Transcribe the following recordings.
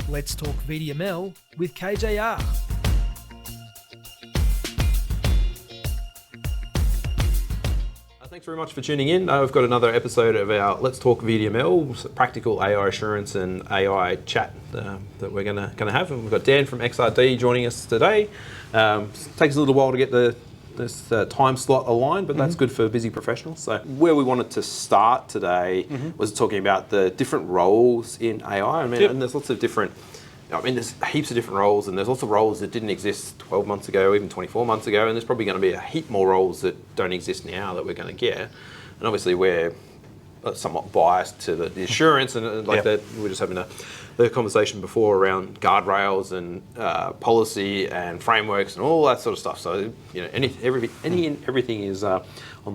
Let's talk VDML with KJR. Thanks very much for tuning in. We've got another episode of our Let's Talk VDML, practical AI assurance and AI chat that we're going to have. And we've got Dan from XRD joining us today. Takes a little while to get this time slot aligned, but that's good for busy professionals. So where we wanted to start today was talking about the different roles in AI. And there's lots of different, there's heaps of different roles, and there's lots of roles that didn't exist 12 months ago, even 24 months ago, and there's probably going to be a heap more roles that don't exist now that we're going to get. And obviously we're somewhat biased to the assurance, and that we were just having the conversation before around guardrails and policy and frameworks and all that sort of stuff. So everything is on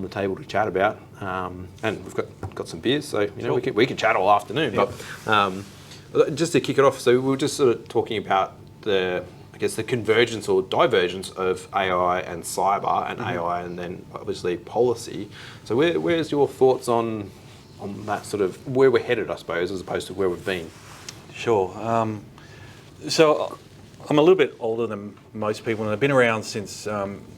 the table to chat about, and we've got some beers, so we can chat all afternoon. But just to kick it off, so we were just sort of talking about the convergence or divergence of AI and cyber, and AI and then obviously policy. So where's your thoughts on that sort of where we're headed, I suppose, as opposed to where we've been? Sure. So I'm a little bit older than most people, and I've been around since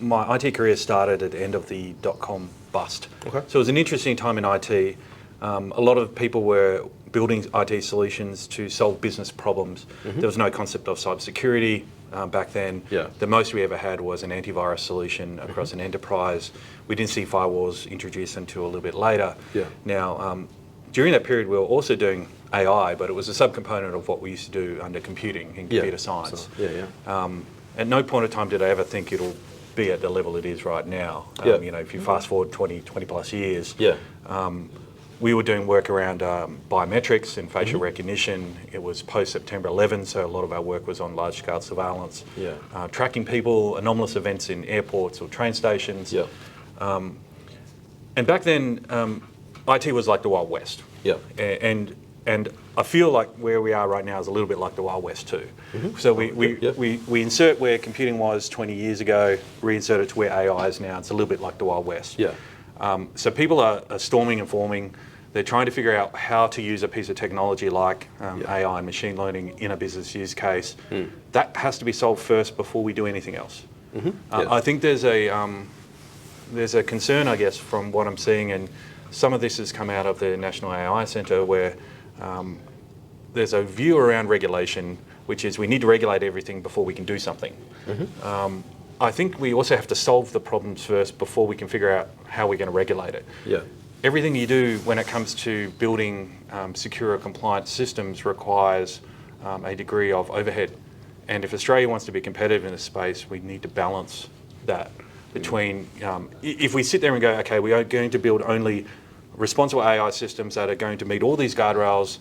my IT career started at the end of the dot-com bust. Okay. So it was an interesting time in IT. A lot of people were building IT solutions to solve business problems. There was no concept of cybersecurity back then. The most we ever had was an antivirus solution across an enterprise. We didn't see firewalls introduced until a little bit later. Now, during that period, we were also doing AI, but it was a subcomponent of what we used to do under computing and computer science. At no point in time did I ever think it'll be at the level it is right now. If you fast forward 20 plus years, we were doing work around biometrics and facial recognition. It was post-September 11, so a lot of our work was on large-scale surveillance, tracking people, anomalous events in airports or train stations. And back then, IT was like the Wild West. And I feel like where we are right now is a little bit like the Wild West too. So we insert where computing was 20 years ago, reinsert it to where AI is now. It's a little bit like the Wild West. So people are storming and forming. They're trying to figure out how to use a piece of technology like AI and machine learning in a business use case. That has to be solved first before we do anything else. I think there's a concern, I guess, from what I'm seeing, and some of this has come out of the National AI Centre, where there's a view around regulation, which is we need to regulate everything before we can do something. I think we also have to solve the problems first before we can figure out how we're going to regulate it. Everything you do when it comes to building secure or compliant systems requires a degree of overhead. And if Australia wants to be competitive in this space, we need to balance that between, if we sit there and go, okay, we are going to build only responsible AI systems that are going to meet all these guardrails,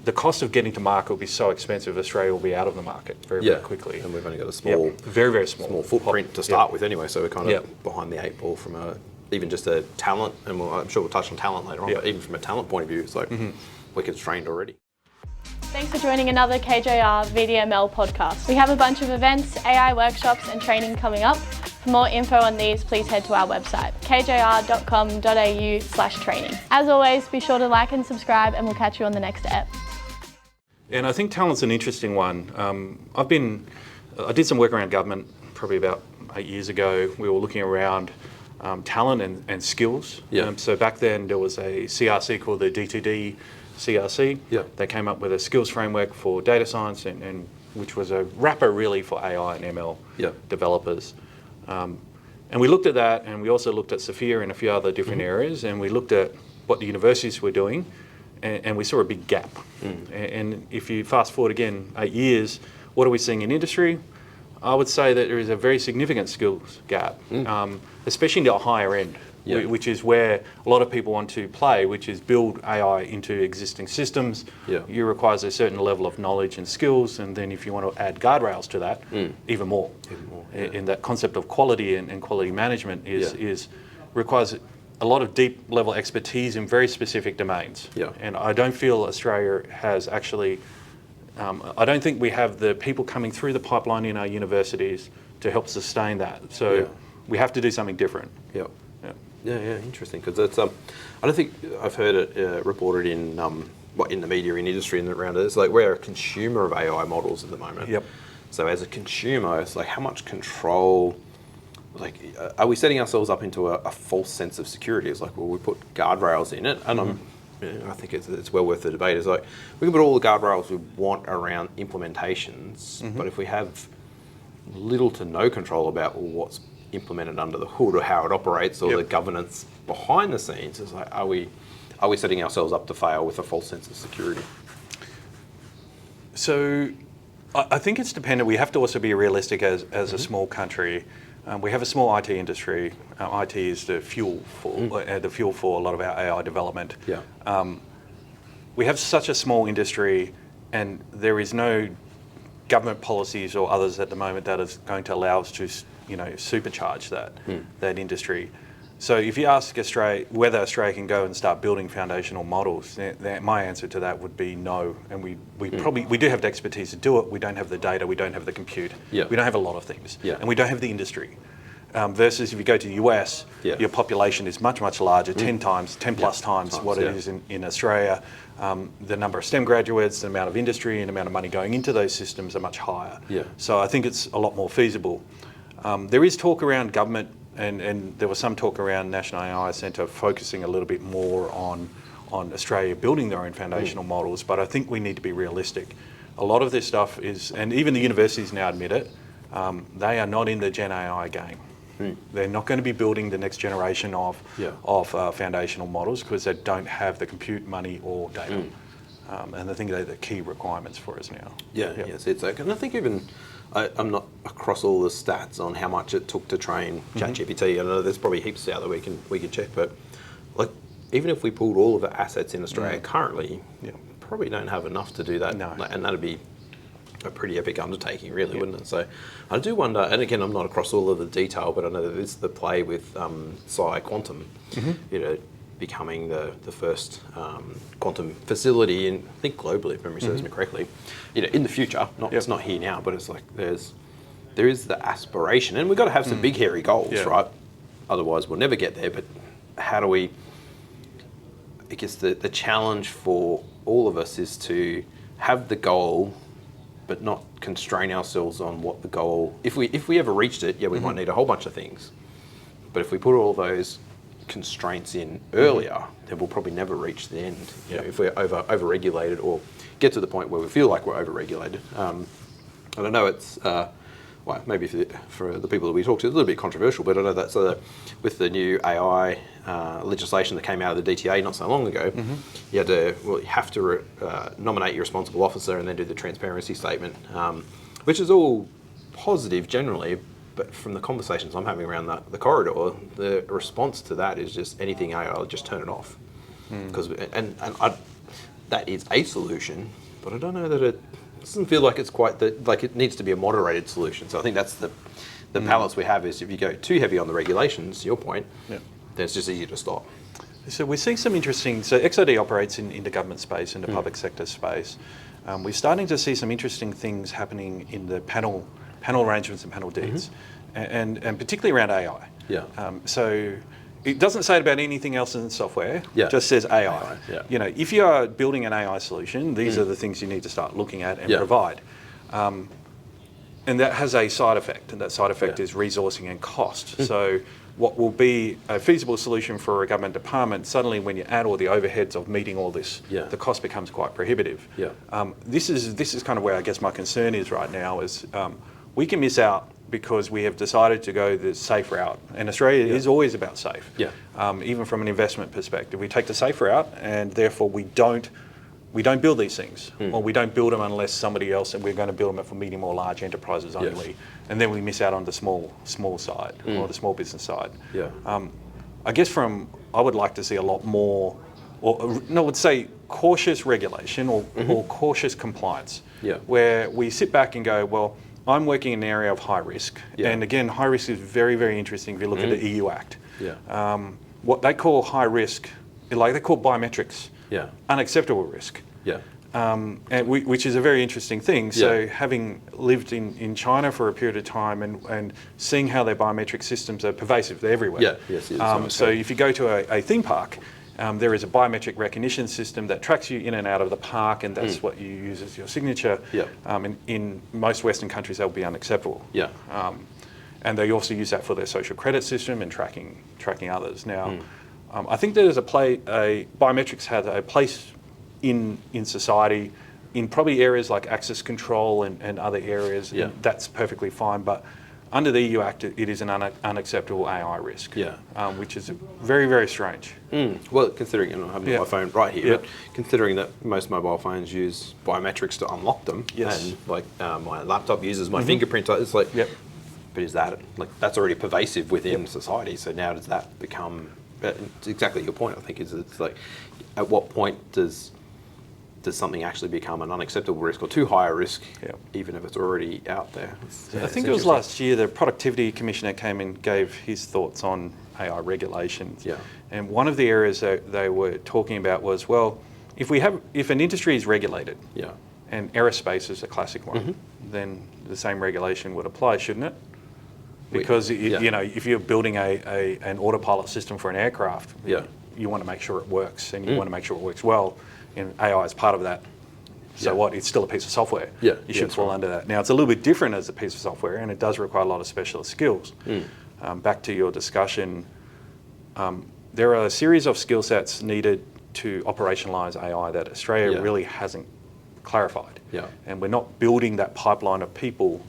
the cost of getting to market will be so expensive, Australia will be out of the market very quickly. And we've only got a small, very small footprint to start with anyway, so we're kind of behind the eight ball from even just a talent, and I'm sure we'll touch on talent later on, but even from a talent point of view, it's like we're constrained already. Thanks for joining another KJR VDML podcast. We have a bunch of events, AI workshops and training coming up. For more info on these, please head to our website, kjr.com.au/training. As always, be sure to like and subscribe, and we'll catch you on the next ep. And I think talent's an interesting one. I did some work around government probably about 8 years ago. We were looking around talent and skills. So back then there was a CRC called the D2D CRC. They came up with a skills framework for data science, and which was a wrapper really for AI and ML developers. And we looked at that, and we also looked at Sophia and a few other different areas, and we looked at what the universities were doing, and we saw a big gap. And if you fast forward again 8 years, what are we seeing in industry? I would say that there is a very significant skills gap, especially in the higher end, which is where a lot of people want to play, which is build AI into existing systems. It requires a certain level of knowledge and skills, and then if you want to add guardrails to that, even more. In that concept of quality and quality management requires a lot of deep level expertise in very specific domains. And I don't feel Australia has actually, I don't think we have the people coming through the pipeline in our universities to help sustain that. So we have to do something different. Interesting, because it's I don't think I've heard it reported in in the media industry and around it, it's like we're a consumer of AI models at the moment. Yep. So as a consumer, it's like how much control, like are we setting ourselves up into a false sense of security? It's like, well, we put guardrails in it, and I think it's well worth the debate. It's like we can put all the guardrails we want around implementations, but if we have little to no control about what's implemented under the hood or how it operates or the governance behind the scenes, it's like, are we setting ourselves up to fail with a false sense of security? So I think it's dependent. We have to also be realistic as a small country. We have a small IT industry. IT is the fuel for a lot of our AI development. Yeah. We have such a small industry, and there is no government policies or others at the moment that is going to allow us to, supercharge that industry. So if you ask Australia whether Australia can go and start building foundational models, my answer to that would be no. And we do have the expertise to do it. We don't have the data. We don't have the compute. Yeah. We don't have a lot of things. Yeah. And we don't have the industry. Versus if you go to the US, your population is much, much larger, 10 plus times what it is in Australia. The number of STEM graduates, the amount of industry and the amount of money going into those systems are much higher. Yeah. So I think it's a lot more feasible. There is talk around government, and there was some talk around National AI Centre focusing a little bit more on Australia building their own foundational models, but I think we need to be realistic. A lot of this stuff is, and even the universities now admit it, they are not in the Gen AI game. They're not going to be building the next generation of foundational models because they don't have the compute money or data. And I think they're the key requirements for us now. Yes, it's okay. And I think even, I'm not across all the stats on how much it took to train ChatGPT. I know there's probably heaps out that we can check, but like even if we pulled all of the assets in Australia currently, probably don't have enough to do that. No. And that'd be a pretty epic undertaking, really, wouldn't it? So I do wonder, and again, I'm not across all of the detail, but I know that it's the play with Quantum, becoming the first quantum facility in, I think globally, if memory serves me correctly, in the future. It's not here now, but it's like there is the aspiration, and we've got to have some big hairy goals, right? Otherwise, we'll never get there. But how do we? I guess the challenge for all of us is to have the goal, but not constrain ourselves on what the goal. If we ever reached it, we might need a whole bunch of things. But if we put all those constraints in earlier, then we'll probably never reach the end. If we're over-regulated or get to the point where we feel like we're over-regulated. And I know it's, maybe for the people that we talk to, it's a little bit controversial, but I know that's with the new AI legislation that came out of the DTA not so long ago, you have to nominate your responsible officer and then do the transparency statement, which is all positive generally. But from the conversations I'm having around the corridor, the response to that is just anything AI, I'll just turn it off. Because that is a solution, but I don't know that it doesn't feel like it's quite it needs to be a moderated solution. So I think that's the balance we have is if you go too heavy on the regulations, to your point, then it's just easier to stop. So we're seeing some interesting, so XOD operates in the government space, in the public sector space. We're starting to see some interesting things happening in the panel arrangements and panel deeds, and particularly around AI. So it doesn't say it about anything else in software, it just says AI. If you are building an AI solution, these are the things you need to start looking at and provide. And that has a side effect, and that side effect is resourcing and cost. So what will be a feasible solution for a government department, suddenly when you add all the overheads of meeting all this, the cost becomes quite prohibitive. This is kind of where I guess my concern is right now is we can miss out because we have decided to go the safe route. And Australia is always about safe, even from an investment perspective. We take the safe route, and therefore we don't build these things, or we don't build them unless somebody else, and we're going to build them for medium or large enterprises only. And then we miss out on the small side, or the small business side. I guess I would like to see a lot more, I would say cautious regulation or cautious compliance, where we sit back and go, well, I'm working in an area of high risk. And again, high risk is very, very interesting if you look at the EU Act. What they call high risk, like they call biometrics, unacceptable risk. Which is a very interesting thing. So having lived in China for a period of time and seeing how their biometric systems are pervasive, they're everywhere. So if you go to a theme park, There is a biometric recognition system that tracks you in and out of the park, and that's what you use as your signature. In most Western countries, that would be unacceptable. And they also use that for their social credit system and tracking others. Now, I think there's biometrics has a place in society, in probably areas like access control and other areas. And that's perfectly fine, but under the EU Act, it is an unacceptable AI risk, which is very, very strange. Well, considering, I have my phone right here, but considering that most mobile phones use biometrics to unlock them, and like my laptop uses my fingerprint, it's like, but is that, like, that's already pervasive within society, so now does that become, it's exactly your point, I think, is it's like, at what point does something actually become an unacceptable risk or too high a risk, even if it's already out there? I think it was last year the Productivity Commissioner came and gave his thoughts on AI regulations. And one of the areas that they were talking about was, well, if an industry is regulated, and aerospace is a classic one, then the same regulation would apply, shouldn't it? Because if you're building an autopilot system for an aircraft, you want to make sure it works, and you want to make sure it works well. And AI is part of that. So what? It's still a piece of software. You should fall under that. Now, it's a little bit different as a piece of software, and it does require a lot of specialist skills. Back to your discussion, there are a series of skill sets needed to operationalise AI that Australia really hasn't clarified. And we're not building that pipeline of people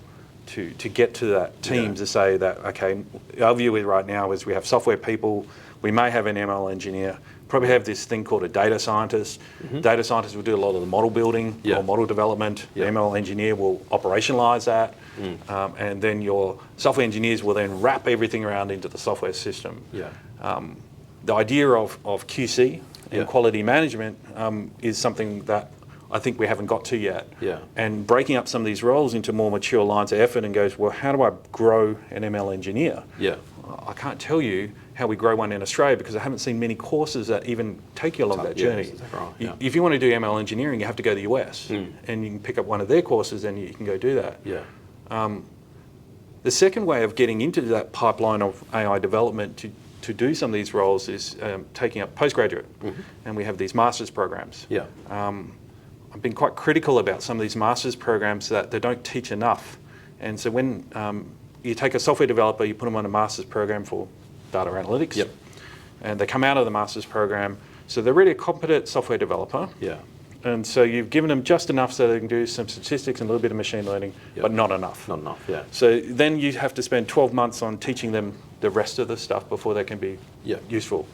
to get to that team to say that, okay, our view right now is we have software people, we may have an ML engineer, probably have this thing called a data scientist. Data scientists will do a lot of the model building or model development. The ML engineer will operationalize that. And then your software engineers will then wrap everything around into the software system. The idea of QC and quality management is something that I think we haven't got to yet. And breaking up some of these roles into more mature lines of effort and goes, well, how do I grow an ML engineer? I can't tell you how we grow one in Australia because I haven't seen many courses that even take you along that journey. If you want to do ML engineering, you have to go to the US and you can pick up one of their courses and you can go do that. The second way of getting into that pipeline of AI development to do some of these roles is taking up postgraduate. And we have these master's programs. I've been quite critical about some of these master's programs that they don't teach enough. And so when you take a software developer, you put them on a master's program for data analytics, and they come out of the master's program, so they're really a competent software developer. And so you've given them just enough so they can do some statistics and a little bit of machine learning, but not enough. So then you have to spend 12 months on teaching them the rest of the stuff before they can be useful.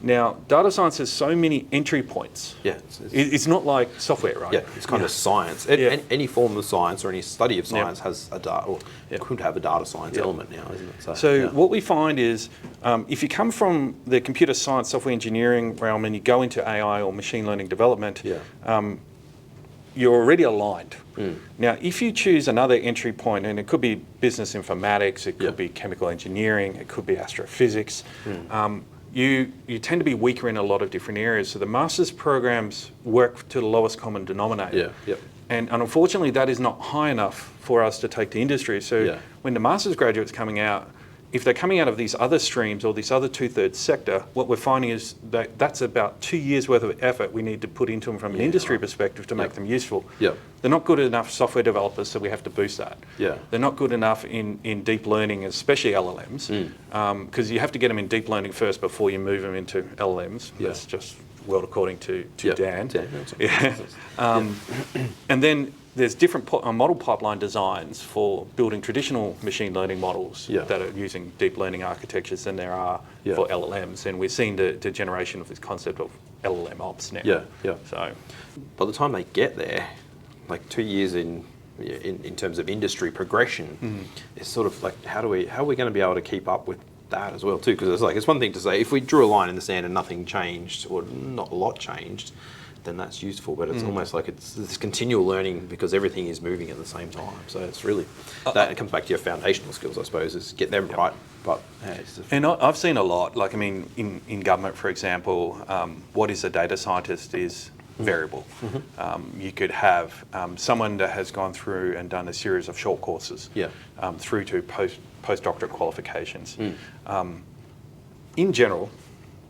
Now, data science has so many entry points. It's not like software, right? It's kind of science. Any form of science or any study of science has a data, or could have a data science element now, isn't it? So what we find is, if you come from the computer science, software engineering realm and you go into AI or machine learning development, you're already aligned. Now, if you choose another entry point, and it could be business informatics, it could be chemical engineering, it could be astrophysics, you tend to be weaker in a lot of different areas. So the master's programs work to the lowest common denominator. And unfortunately, that is not high enough for us to take to industry. So when the master's graduates coming out, if they're coming out of these other streams or this other 2/3 sector, what we're finding is that that's about 2 years worth of effort we need to put into them from an industry perspective to make them useful. They're not good enough software developers, so we have to boost that. They're not good enough in deep learning, especially LLMs, because you have to get them in deep learning first before you move them into LLMs. That's just world according to Dan. And then there's different model pipeline designs for building traditional machine learning models that are using deep learning architectures than there are for LLMs. And we're seeing the generation of this concept of LLM ops now. So by the time they get there, like 2 years in terms of industry progression, it's sort of like how are we going to be able to keep up with that as well too? Because it's one thing to say if we drew a line in the sand and nothing changed or not a lot changed, then that's useful, but it's almost like it's this continual learning because everything is moving at the same time. So it's really, it comes back to your foundational skills, I suppose, is get them right. But and I've seen a lot, like, I mean, in government, for example, what is a data scientist is variable. You could have someone that has gone through and done a series of short courses through to postdoctorate qualifications. In general,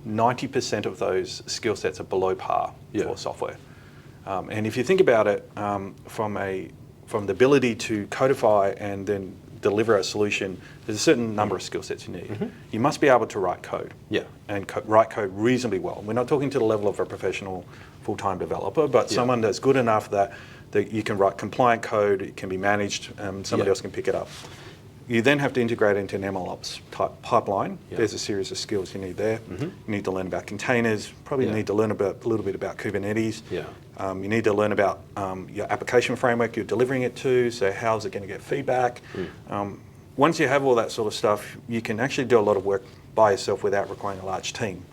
90% of those skill sets are below par for software. And if you think about it, from the ability to codify and then deliver a solution, there's a certain number of skill sets you need. You must be able to write code, and write code reasonably well. We're not talking to the level of a professional full-time developer, but someone that's good enough that you can write compliant code, it can be managed, somebody else can pick it up. You then have to integrate into an MLOps type pipeline. There's a series of skills you need there. You need to learn about containers, probably need to learn a little bit about Kubernetes. You need to learn about your application framework you're delivering it to, so how's it going to get feedback. Once you have all that sort of stuff, you can actually do a lot of work by yourself without requiring a large team.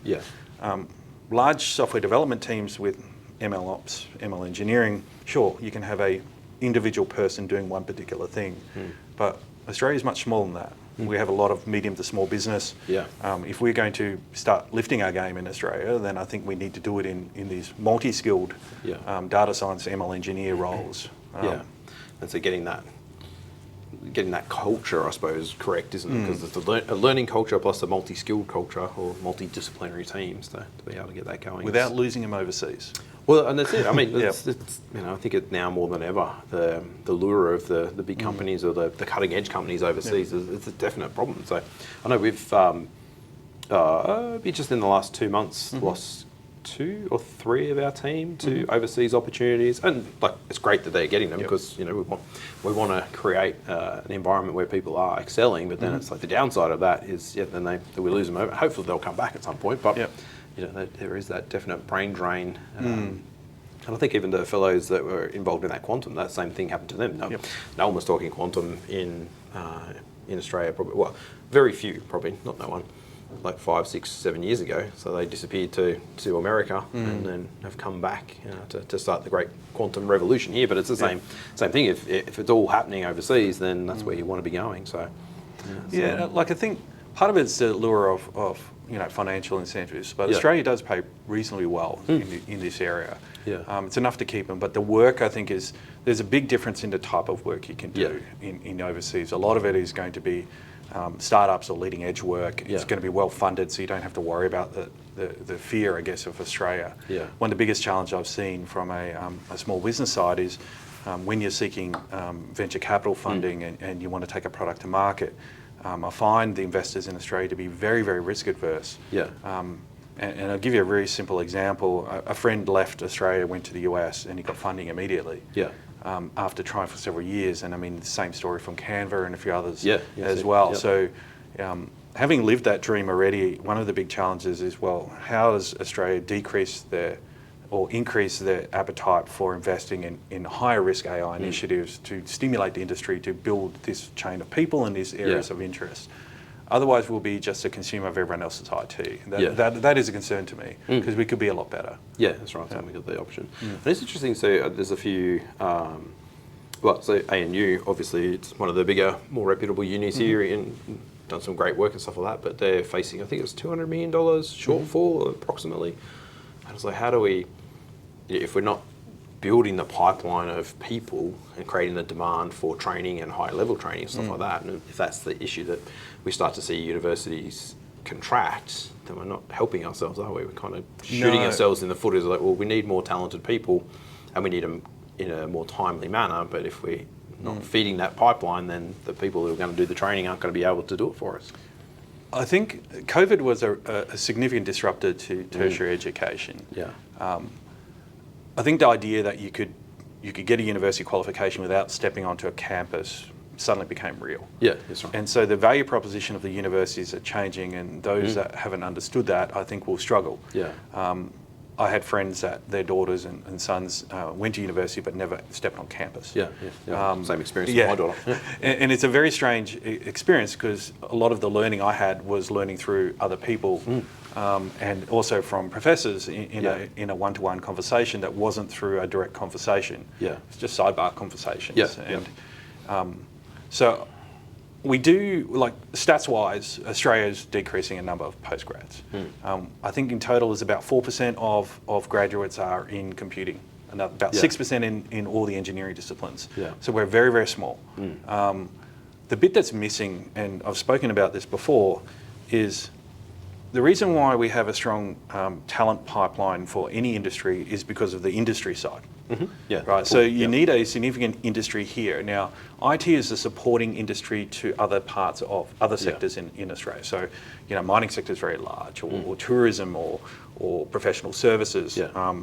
Large software development teams with MLOps, ML engineering, sure, you can have a individual person doing one particular thing, but Australia is much smaller than that. We have a lot of medium to small business. If we're going to start lifting our game in Australia, then I think we need to do it in these multi-skilled data science, ML engineer roles. And so getting that culture, I suppose, correct, isn't it? Because it's a learning culture plus a multi-skilled culture or multidisciplinary teams to be able to get that going. Without losing them overseas. Well, and that's it. I mean, it's, I think it now more than ever, the lure of the big companies or the cutting edge companies overseas is a definite problem. So I know we've just in the last 2 months lost 2 or 3 of our team to overseas opportunities, and like it's great that they're getting them because we want to create an environment where people are excelling. But then it's like the downside of that is then we lose them over. Hopefully they'll come back at some point, but. There is that definite brain drain. And I think even the fellows that were involved in that quantum, that same thing happened to them. No one was talking quantum in Australia, probably. Well, very few, probably, not no one, like 5, 6, 7 years ago. So they disappeared to America and then have come back to start the great quantum revolution here. But it's the same thing. If it's all happening overseas, then that's where you want to be going. So like I think part of it's the lure of financial incentives, but Australia does pay reasonably well in this area. It's enough to keep them, but the work I think there's a big difference in the type of work you can do in overseas. A lot of it is going to be startups or leading edge work. It's going to be well funded, so you don't have to worry about the fear, I guess, of Australia. One of the biggest challenges I've seen from a small business side is when you're seeking venture capital funding and you want to take a product to market. I find the investors in Australia to be very, very risk adverse. And I'll give you a very simple example. A friend left Australia, went to the US, and he got funding immediately. After trying for several years, and I mean the same story from Canva and a few others as well. So having lived that dream already, one of the big challenges is, well, how does Australia decrease or increase their appetite for investing in higher risk AI initiatives to stimulate the industry to build this chain of people in these areas of interest. Otherwise, we'll be just a consumer of everyone else's IT. That is a concern to me because we could be a lot better. Yeah, that's right. So we got the option. And it's interesting. So there's a few. So ANU, obviously, it's one of the bigger, more reputable unis here, and done some great work and stuff like that. But they're facing, I think it was $200 million shortfall approximately. And it's like, how do we? If we're not building the pipeline of people and creating the demand for training and high level training and stuff like that, and if that's the issue that we start to see universities contract, then we're not helping ourselves, are we? We're kind of shooting ourselves in the foot. Is like, well, we need more talented people and we need them in a more timely manner, but if we're not feeding that pipeline, then the people who are going to do the training aren't going to be able to do it for us. I think COVID was a significant disruptor to tertiary education. I think the idea that you could get a university qualification without stepping onto a campus suddenly became real. That's right. And so the value proposition of the universities are changing, and those that haven't understood that, I think, will struggle. I had friends that their daughters and sons went to university but never stepped on campus. Same experience with my daughter. And it's a very strange experience because a lot of the learning I had was learning through other people and also from professors in a one-to-one conversation that wasn't through a direct conversation. It's just sidebar conversations. So we do, like stats-wise, Australia's decreasing a number of postgrads. I think in total there's about 4% of graduates are in computing, and about 6% in all the engineering disciplines. So we're very, very small. The bit that's missing, and I've spoken about this before, is the reason why we have a strong talent pipeline for any industry is because of the industry side. Mm-hmm. Yeah. Right. Cool. So you need a significant industry here. Now, IT is a supporting industry to other parts of other sectors in Australia. So, mining sector is very large, or tourism, or professional services. Yeah.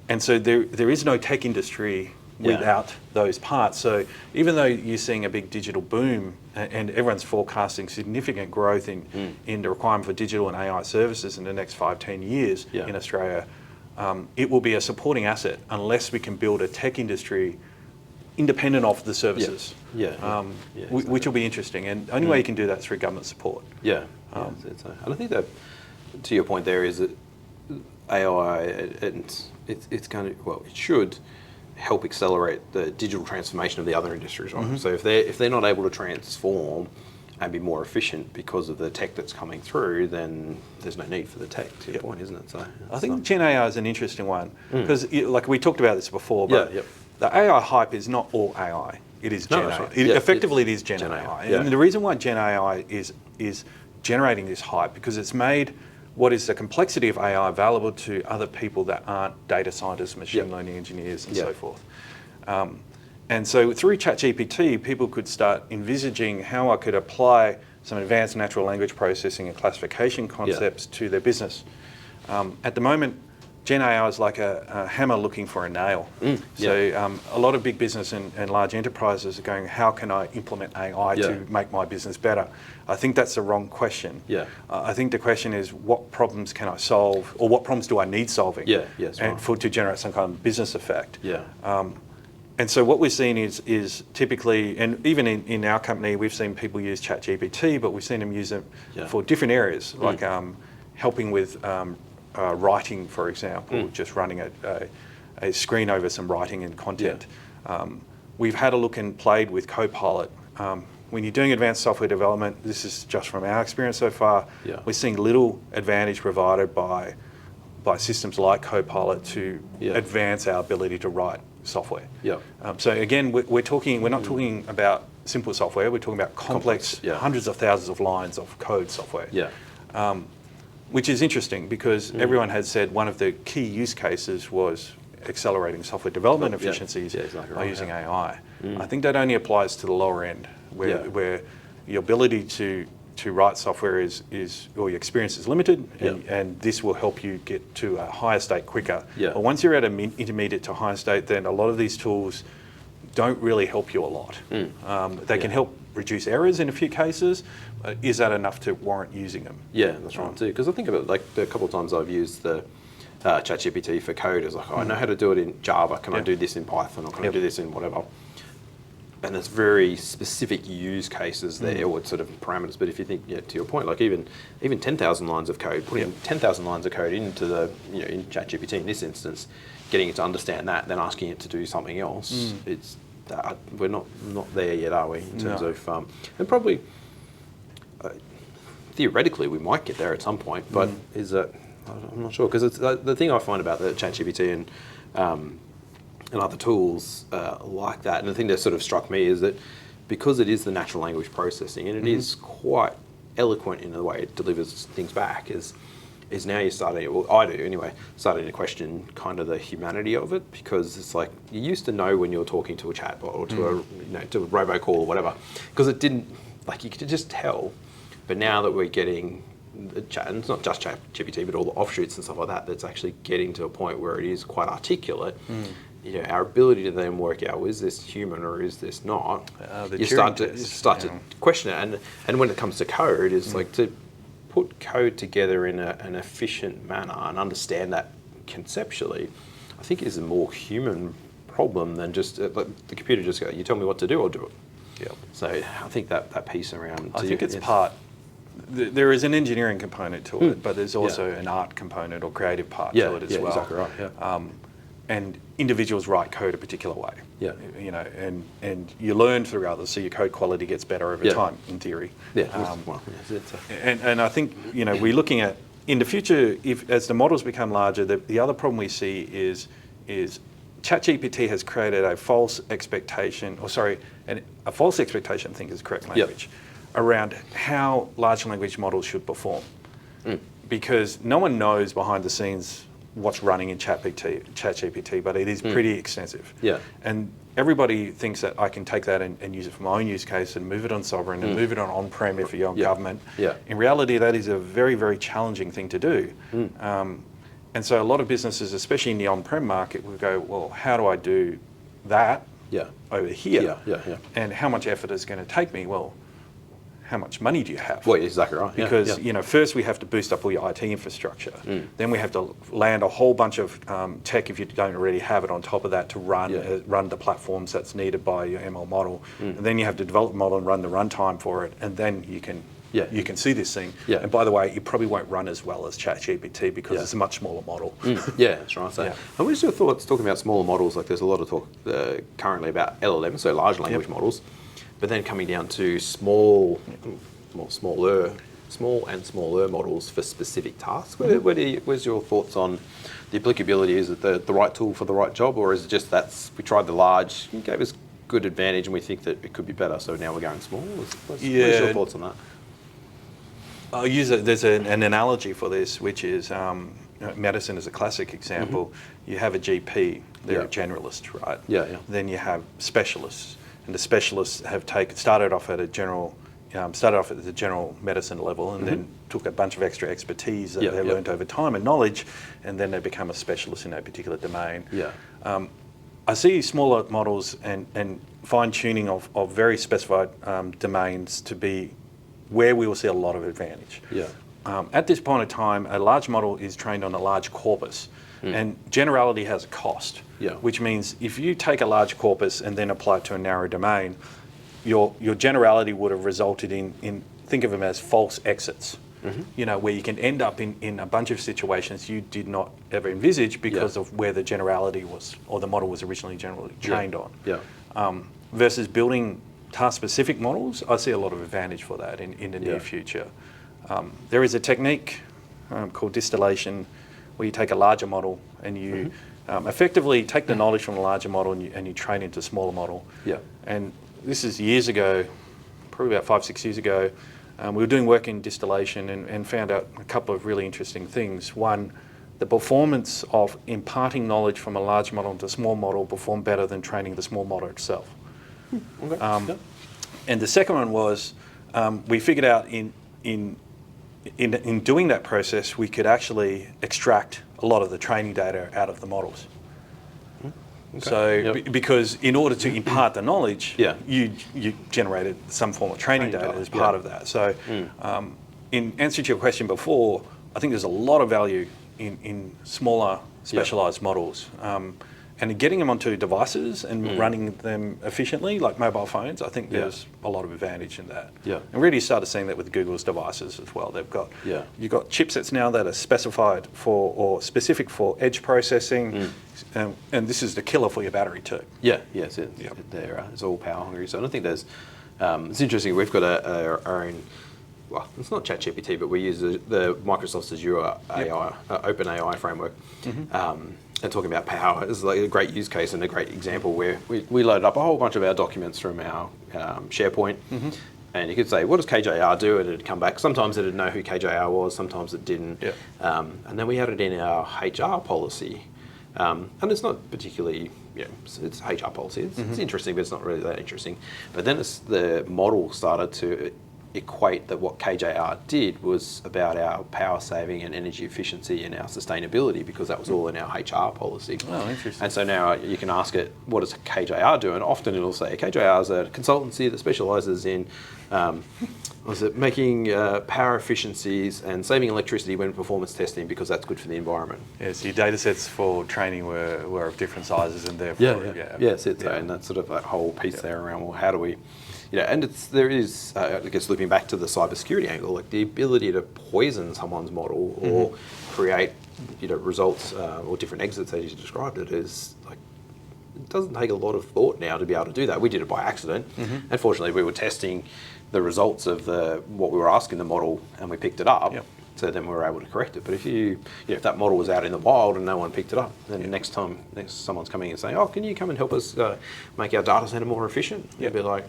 And so there is no tech industry without those parts. So even though you're seeing a big digital boom and everyone's forecasting significant growth in the requirement for digital and AI services in the next 5-10 years in Australia, it will be a supporting asset unless we can build a tech industry independent of the services, Exactly. which will be interesting. And the only way you can do that is through government support. And I think that, to your point there, is that AI, it's going to, it should help accelerate the digital transformation of the other industries, right? So if they're not able to transform and be more efficient because of the tech that's coming through, then there's no need for the tech, to your point, isn't it? So I think Gen AI is an interesting one because, like we talked about this before, but the AI hype is not all AI. It is Gen AI. Right. Effectively, it is Gen AI. Yeah. And the reason why Gen AI is generating this hype because it's made what is the complexity of AI available to other people that aren't data scientists, machine learning engineers, and so forth. And so through ChatGPT, people could start envisaging how I could apply some advanced natural language processing and classification concepts to their business. At the moment, Gen AI is like a hammer looking for a nail. So a lot of big business and large enterprises are going, how can I implement AI to make my business better? I think that's the wrong question. I think the question is, what problems can I solve, or what problems do I need solving to generate some kind of business effect? And so what we're seeing is typically, and even in our company, we've seen people use ChatGPT, but we've seen them use it for different areas, like helping with writing, for example, just running a screen over some writing and content. We've had a look and played with Copilot. When you're doing advanced software development, this is just from our experience so far, we're seeing little advantage provided by systems like Copilot to advance our ability to write software. So again, we're not talking about simple software, we're talking about complex hundreds of thousands of lines of code software. Which is interesting because everyone had said one of the key use cases was accelerating software development efficiencies by using AI. I think that only applies to the lower end, where your ability to write software or your experience is limited, and this will help you get to a higher state quicker. But once you're at an intermediate to higher state, then a lot of these tools don't really help you a lot. They can help reduce errors in a few cases. Is that enough to warrant using them? Yeah, that's right too. Because I think of it like a couple of times I've used the ChatGPT for code. It's like, I know how to do it in Java. Can I do this in Python, or can I do this in whatever? And there's very specific use cases there, or sort of parameters. But if you think, to your point, like even 10,000 lines of code, putting 10,000 lines of code into the in ChatGPT in this instance, getting it to understand that, then asking it to do something else, it's we're not there yet, are we? In terms of and probably theoretically we might get there at some point, but is that I'm not sure, because it's the thing I find about the ChatGPT and other tools like that, and the thing that sort of struck me is that because it is the natural language processing and it is quite eloquent in the way it delivers things back, is now you're starting, well I do anyway, starting to question kind of the humanity of it, because it's like you used to know when you're talking to a chatbot or to to a robocall or whatever, because it didn't, like you could just tell. But now that we're getting the chat, and it's not just ChatGPT, but all the offshoots and stuff like that, that's actually getting to a point where it is quite articulate. Our ability to then work out, is this human or is this not? You start to question it, and when it comes to code, it's like to put code together in an efficient manner and understand that conceptually, I think is a more human problem than just like the computer just go, you tell me what to do, I'll do it. So I think that piece around. I think it's part. There is an engineering component to it, but there's also an art component or creative part to it as well. Exactly right. And individuals write code a particular way. And you learn through others, so your code quality gets better over time, in theory. And I think we're looking at in the future, as the models become larger, the other problem we see is ChatGPT has created a false expectation, a false expectation, I think is the correct language, around how large language models should perform. because no one knows behind the scenes what's running in ChatGPT, but it is pretty extensive. Yeah. And everybody thinks that I can take that and use it for my own use case and move it on sovereign and move it on-prem if you're on government. Yeah. In reality, that is a very, very challenging thing to do. And so a lot of businesses, especially in the on-prem market, will go, well, how do I do that over here? And how much effort is it going to take me? Well, how much money do you have? Well, exactly right. Because first we have to boost up all your IT infrastructure. Then we have to land a whole bunch of tech, if you don't already have it, on top of that to run the platforms that's needed by your ML model. And then you have to develop the model and run the runtime for it, and then you can see this thing. And by the way, it probably won't run as well as ChatGPT because it's a much smaller model. Yeah, that's right. So, and what's your thoughts talking about smaller models? Like, there's a lot of talk currently about LLM, so large language models. But then coming down to small and smaller models for specific tasks. Where's your thoughts on the applicability? Is it the right tool for the right job, or is it just we tried the large, it gave us good advantage, and we think that it could be better, so now we're going small? What's your thoughts on that? I'll use there's an analogy for this, which is medicine is a classic example. You have a GP, they're a generalist, right? Then you have specialists. And the specialists have started off at the general medicine level, and then took a bunch of extra expertise that they learned over time and knowledge, and then they become a specialist in that particular domain. I see smaller models and fine-tuning of very specified domains to be where we will see a lot of advantage. At this point in time, a large model is trained on a large corpus, and generality has a cost. Which means if you take a large corpus and then apply it to a narrow domain, your generality would have resulted in think of them as false exits. Where you can end up in a bunch of situations you did not ever envisage because of where the generality was, or the model was originally generally trained on. Versus building task-specific models, I see a lot of advantage for that in the near future. There is a technique called distillation, where you take a larger model and you effectively take the knowledge from a larger model and you train into a smaller model. And this is years ago, probably about 5-6 years ago. We were doing work in distillation and found out a couple of really interesting things. One, the performance of imparting knowledge from a large model into a small model performed better than training the small model itself. And the second one was we figured out in doing that process, we could actually extract a lot of the training data out of the models. So, because in order to impart the knowledge, you generated some form of training data as part of that. So, in answer to your question before, I think there's a lot of value in smaller, specialised models. And getting them onto devices and running them efficiently, like mobile phones, I think there's a lot of advantage in that. And really started seeing that with Google's devices as well. They've got you've got chipsets now that are specified for or specific for edge processing, and this is the killer for your battery too. It's all power hungry. So I don't think there's. It's interesting. We've got our own. Well, it's not ChatGPT, but we use the Microsoft's Azure AI, Open AI framework. And talking about power is like a great use case and a great example where we loaded up a whole bunch of our documents from our SharePoint, and you could say, what does KJR do? And it'd come back. Sometimes it'd know who KJR was, sometimes it didn't. And then we had it in our HR policy. And it's not particularly, it's HR policy. It's interesting, but it's not really that interesting. But then the model started to equate that what KJR did was about our power saving and energy efficiency and our sustainability, because that was all in our HR policy. Oh, interesting. And so now you can ask it, what does KJR do? And often it'll say, KJR is a consultancy that specialises in making power efficiencies and saving electricity when performance testing, because that's good for the environment. So your data sets for training were of different sizes, and therefore... And that's sort of that whole piece there around, well, how do we... and there is, I guess, looping back to the cybersecurity angle, like the ability to poison someone's model or create, results or different exits, as you described it, is like, it doesn't take a lot of thought now to be able to do that. We did it by accident. Unfortunately, we were testing the results of what we were asking the model, and we picked it up. So then we were able to correct it. But if that model was out in the wild and no one picked it up, then next time someone's coming and saying, "Oh, can you come and help us make our data center more efficient?" You'd be like,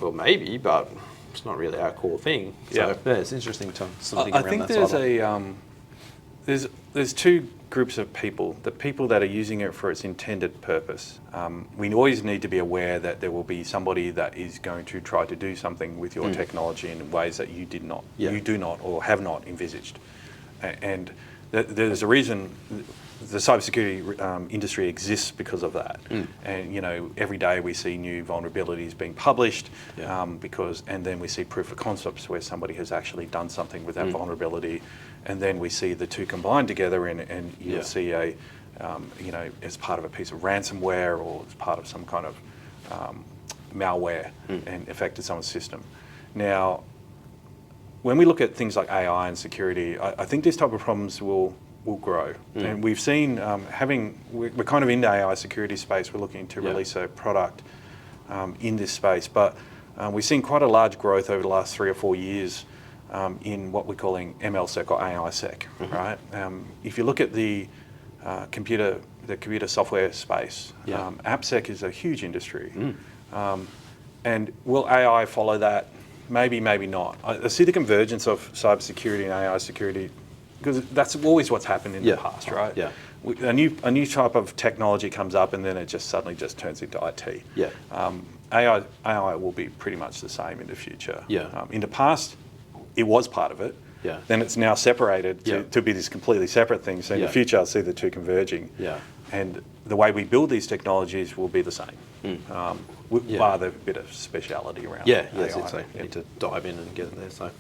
well, maybe, but it's not really our core thing. So yeah, it's interesting to sort of think I around think that there's two groups of people. The people that are using it for its intended purpose. We always need to be aware that there will be somebody that is going to try to do something with your technology in ways that you do not or have not envisaged. And there's a reason the cybersecurity industry exists because of that. And every day we see new vulnerabilities being published and then we see proof of concepts where somebody has actually done something with that vulnerability, and then we see the two combined together and you'll see as part of a piece of ransomware or as part of some kind of malware and affected someone's system. Now, when we look at things like AI and security, I think these type of problems will grow. And we've seen, we're kind of in the AI security space, we're looking to release a product in this space, but we've seen quite a large growth over the last 3 or 4 years in what we're calling MLSec or AISec, right? If you look at the computer software space, AppSec is a huge industry. And will AI follow that? Maybe, maybe not. I see the convergence of cybersecurity and AI security because that's always what's happened in the past, right? Yeah. A new type of technology comes up and then it just suddenly just turns into IT. Yeah. AI will be pretty much the same in the future. Yeah. In the past, it was part of it. Yeah. Then it's now separated to be this completely separate thing. So in the future, I'll see the two converging. Yeah. And the way we build these technologies will be the same. Bar the bit of speciality around AI. So you need to dive in and get in there. So,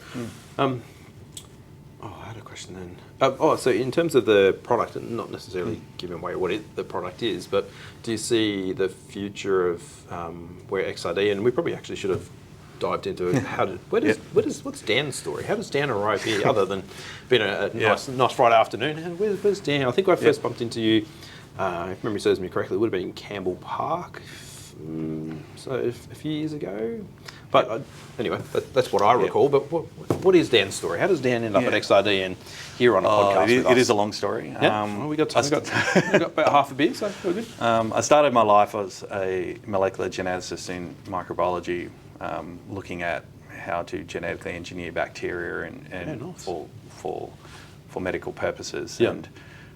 I had a question then. So in terms of the product, and not necessarily giving away what the product is, but do you see the future of where XRD, and we probably actually should have dived into it. What's Dan's story? How does Dan arrive here, other than being a nice Friday afternoon? And where's Dan? I think I first bumped into you, if memory serves me correctly, it would have been in Campbell Park, so a few years ago. But anyway, that's what I recall. But what is Dan's story? How does Dan end up at XRD and here on a podcast with us? It is a long story. Well, we got about half a beer, so we're good. I started my life as a molecular geneticist in microbiology, looking at how to genetically engineer bacteria and for medical purposes, and